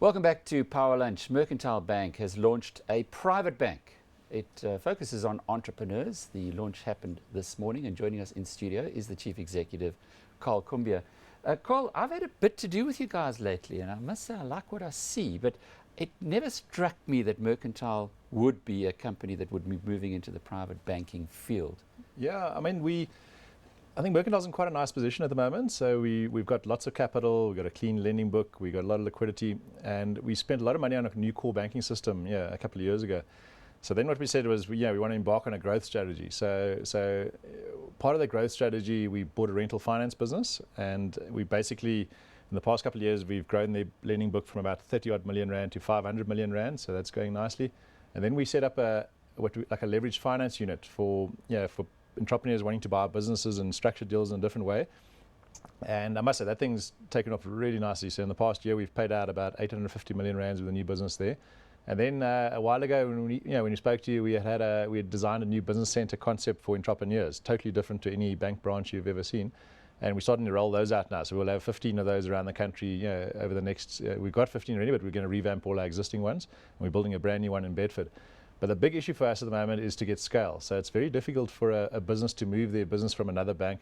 Welcome back to Power Lunch. Mercantile Bank has launched a private bank. It focuses on entrepreneurs. The launch happened this morning, and joining us in studio is the Chief Executive, Karl Kumbier. Karl, I've had a bit to do with you guys lately, and I must say I like what I see, but it never struck me that Mercantile would be a company that would be moving into the private banking field. Yeah, I think Mercantile's in quite a nice position at the moment. So we've got lots of capital, we've got a clean lending book, we've got a lot of liquidity, and we spent a lot of money on a new core banking system a couple of years ago. So then what we said was, we want to embark on a growth strategy. So part of the growth strategy, we bought a rental finance business, and we basically, in the past couple of years, we've grown the lending book from about 30-odd million rand to 500 million rand, so that's going nicely. And then we set up like a leveraged finance unit for entrepreneurs wanting to buy businesses and structure deals in a different way. And I must say, that thing's taken off really nicely. So in the past year, we've paid out about 850 million rands with a new business there. And then a while ago, when we spoke to you, we had designed a new business center concept for entrepreneurs, totally different to any bank branch you've ever seen. And we're starting to roll those out now. So we'll have 15 of those around the country over the next, we've got 15 already, but we're going to revamp all our existing ones. And we're building a brand new one in Bedford. But the big issue for us at the moment is to get scale. So it's very difficult for a business to move their business from another bank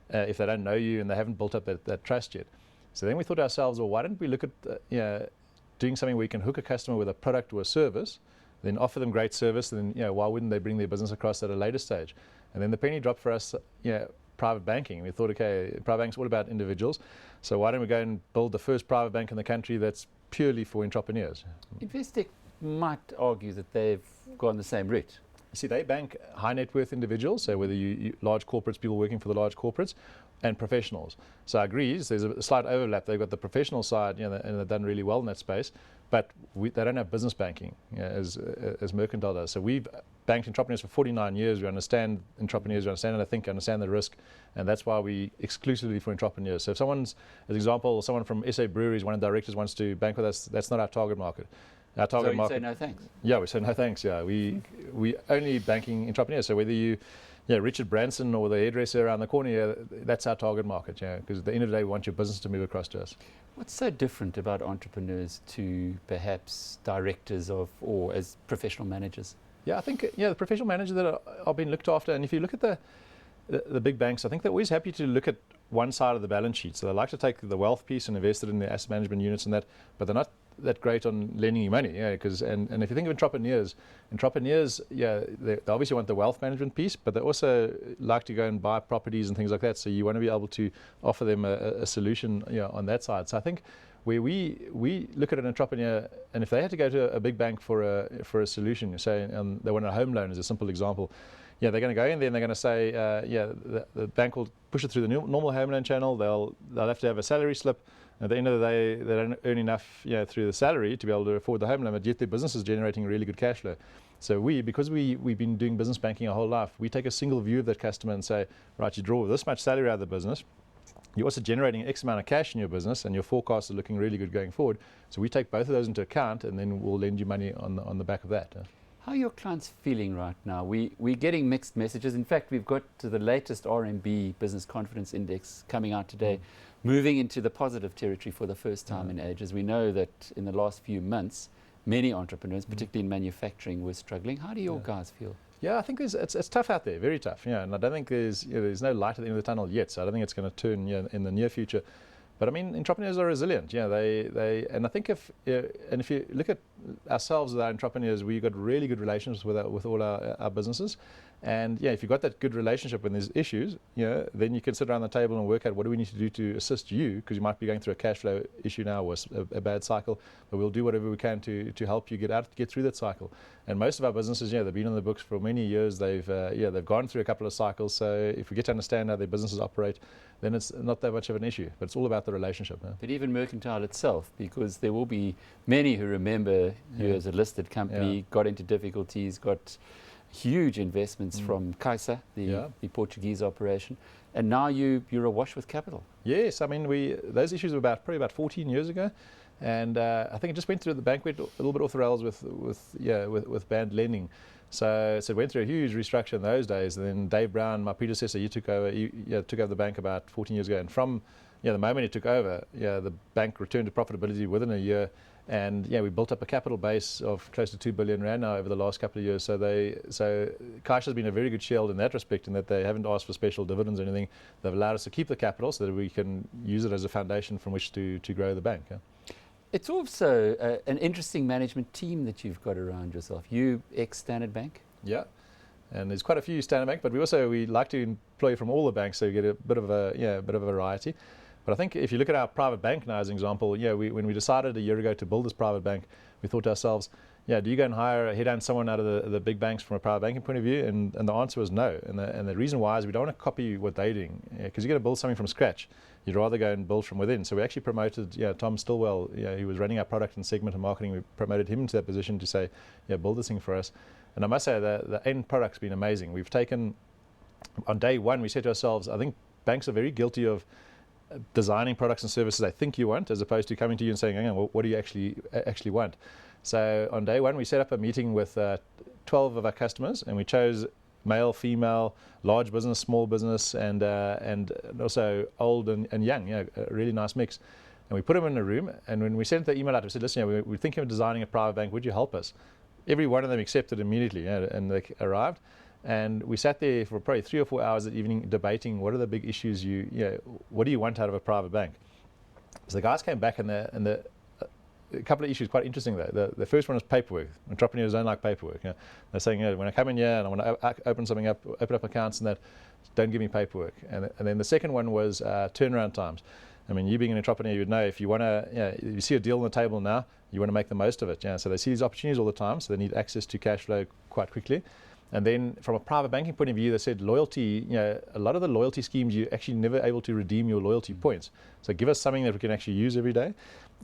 if they don't know you and they haven't built up that trust yet. So then we thought to ourselves, well, why don't we look at doing something where we can hook a customer with a product or a service, then offer them great service, and then why wouldn't they bring their business across at a later stage? And then the penny dropped for us, private banking. We thought, okay, private bank's all about individuals, so why don't we go and build the first private bank in the country that's purely for entrepreneurs? Investec might argue that they've gone the same route. See, they bank high net worth individuals, so whether you large corporates, people working for the large corporates, and professionals. So I agree, there's a slight overlap. They've got the professional side, and they've done really well in that space, but they don't have business banking as Mercantile does. So we've banked entrepreneurs for 49 years. We understand entrepreneurs, we understand how they think, understand the risk, and that's why we exclusively for entrepreneurs. So if someone's, as example, someone from SA Breweries, one of the directors wants to bank with us, that's not our target market. Our target so you market, say no thanks? Yeah, we say no thanks. Yeah, we only banking entrepreneurs. So whether you, Richard Branson or the hairdresser around the corner, that's our target market. Because at the end of the day, we want your business to move across to us. What's so different about entrepreneurs to perhaps directors or as professional managers? Yeah, I think the professional managers that are being looked after, and if you look at the big banks, I think they're always happy to look at one side of the balance sheet. So they like to take the wealth piece and invest it in the asset management units and that, but they're not that great on lending you money, because and if you think of entrepreneurs, they obviously want the wealth management piece, but they also like to go and buy properties and things like that. So you want to be able to offer them a solution on that side. So I think where we look at an entrepreneur, and if they had to go to a big bank for a solution, say they want a home loan as a simple example, they're going to go in there and they're going to say, the bank will push it through the normal home loan channel. They'll have to have a salary slip. At the end of the day, they don't earn enough through the salary to be able to afford the home loan, but yet their business is generating really good cash flow. So because we've been doing business banking our whole life, we take a single view of that customer and say, right, you draw this much salary out of the business. You're also generating X amount of cash in your business, and your forecasts are looking really good going forward. So we take both of those into account, and then we'll lend you money on the back of that. How are your clients feeling right now? We're getting mixed messages. In fact, we've got to the latest RMB Business Confidence Index coming out today, moving into the positive territory for the first time in ages. We know that in the last few months, many entrepreneurs, particularly in manufacturing, were struggling. How do your guys feel? Yeah, I think it's tough out there, very tough. And I don't think there's no light at the end of the tunnel yet. So I don't think it's going to turn in the near future. But I mean, entrepreneurs are resilient. And I think if you look at ourselves as our entrepreneurs, we've got really good relationships with all our businesses. And if you've got that good relationship when there's issues, then you can sit around the table and work out what do we need to do to assist you, because you might be going through a cash flow issue now or a bad cycle, but we'll do whatever we can to help you get through that cycle. And most of our businesses, they've been on the books for many years. They've gone through a couple of cycles. So if we get to understand how their businesses operate, then it's not that much of an issue. But it's all about the relationship. But even Mercantile itself, because there will be many who remember you as a listed company, got into difficulties, got huge investments from Caixa, the Portuguese operation, and now you're awash with capital. Yes, I mean those issues were probably about 14 years ago, and I think it just went through the bank went a little bit off the rails with banned lending. So it went through a huge restructure in those days. And then Dave Brown, my predecessor, he took over the bank about 14 years ago, and from the moment he took over, the bank returned to profitability within a year. And we built up a capital base of close to 2 billion rand now over the last couple of years. So Caixa has been a very good shield in that respect, in that they haven't asked for special dividends or anything. They've allowed us to keep the capital so that we can use it as a foundation from which to grow the bank. It's also an interesting management team that you've got around yourself. You ex-Standard Bank? Yeah. And there's quite a few Standard Bank, but we like to employ from all the banks, so you get a bit of a variety. But I think if you look at our private bank now as an example, when we decided a year ago to build this private bank, we thought to ourselves, do you go and headhunt someone out of the big banks from a private banking point of view? And the answer was no. And the reason why is we don't want to copy what they're doing, because you're going to build something from scratch. You'd rather go and build from within. So we actually promoted Tom Stillwell. He was running our product and segment and marketing. We promoted him into that position to say, build this thing for us. And I must say the end product's been amazing. We've taken, on day one, we said to ourselves, I think banks are very guilty of designing products and services they think you want, as opposed to coming to you and saying, hang on, what do you actually want? So on day one, we set up a meeting with 12 of our customers, and we chose male, female, large business, small business, and also old and young, a really nice mix. And we put them in a room, and when we sent the email out, we said, listen, we're thinking of designing a private bank, would you help us? Every one of them accepted immediately, and they arrived. And we sat there for probably 3 or 4 hours that evening debating what are the big issues what do you want out of a private bank? So the guys came back, and a couple of issues quite interesting though. The first one is paperwork. Entrepreneurs don't like paperwork. They're saying, when I come in here and I want to open something up, open up accounts and that, don't give me paperwork. And then the second one was turnaround times. I mean, you being an entrepreneur, you would know if you want to, you see a deal on the table now, you want to make the most of it. So they see these opportunities all the time, so they need access to cash flow quite quickly. And then from a private banking point of view, they said loyalty, a lot of the loyalty schemes, you're actually never able to redeem your loyalty points. So give us something that we can actually use every day.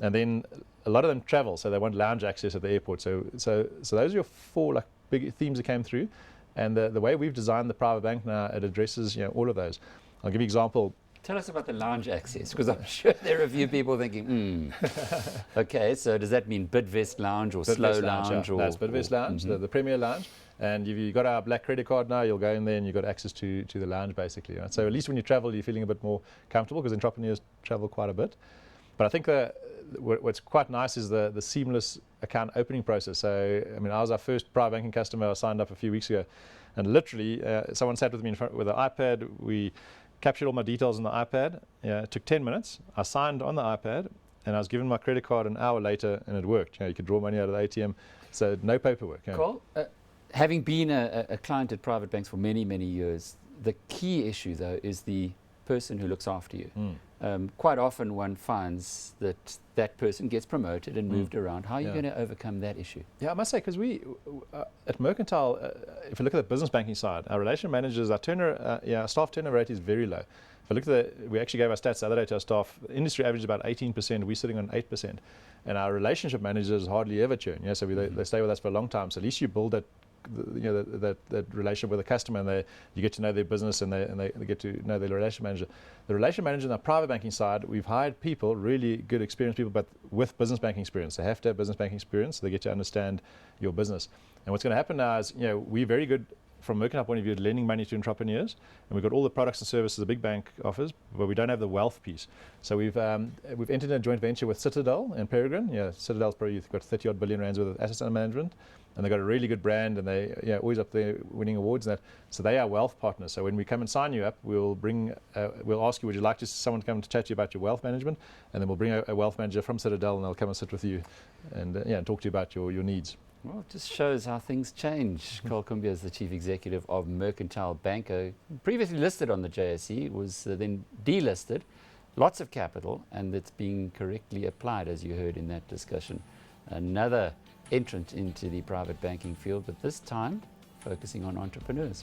And then a lot of them travel, so they want lounge access at the airport. So those are your 4 big themes that came through. And the way we've designed the private bank now, it addresses all of those. I'll give you an example. Tell us about the lounge access, because I'm sure there are a few people thinking, okay, so does that mean Bidvest Lounge or Slow Lounge? No, it's Bidvest Lounge, the Premier Lounge. And if you've got our black credit card now, you'll go in there and you've got access to the lounge basically. Right? So at least when you travel, you're feeling a bit more comfortable, because entrepreneurs travel quite a bit. But I think what's quite nice is the seamless account opening process. So, I mean, I was our first private banking customer. I signed up a few weeks ago. And literally, someone sat with me in front with an iPad. We captured all my details on the iPad. It took 10 minutes. I signed on the iPad, and I was given my credit card an hour later, and it worked. You could draw money out of the ATM. So no paperwork. Cool. Having been a client at private banks for many, many years, the key issue, though, is the person who looks after you. Quite often one finds that person gets promoted and moved around. How are you going to overcome that issue? Yeah, I must say, because we, at Mercantile, if you look at the business banking side, our relationship managers, our staff turnover rate is very low. If I look at we actually gave our stats the other day to our staff, the industry average is about 18%, we're sitting on 8%. And our relationship managers hardly ever churn. So they stay with us for a long time. So at least you build that relationship with the customer, and you get to know their business, and they get to know their relationship manager. The relationship manager on our private banking side, we've hired people, really good experienced people, but with business banking experience. They have to have business banking experience, so they get to understand your business. And what's going to happen now is, we're very good from a Mercantile point of view at lending money to entrepreneurs, and we've got all the products and services a big bank offers, but we don't have the wealth piece. So we've entered in a joint venture with Citadel and Peregrine. Citadel's probably got 30 odd billion rands worth of assets under management, and they've got a really good brand, and they always up there winning awards and that. So they are wealth partners. So when we come and sign you up, we'll ask you, would you like someone to come to chat to you about your wealth management? And then we'll bring a wealth manager from Citadel, and they'll come and sit with you and talk to you about your needs. Well, it just shows how things change. Karl Kumbier is the Chief Executive of Mercantile Bank, previously listed on the JSE, was then delisted, lots of capital, and it's being correctly applied, as you heard in that discussion. Another entrant into the private banking field, but this time focusing on entrepreneurs.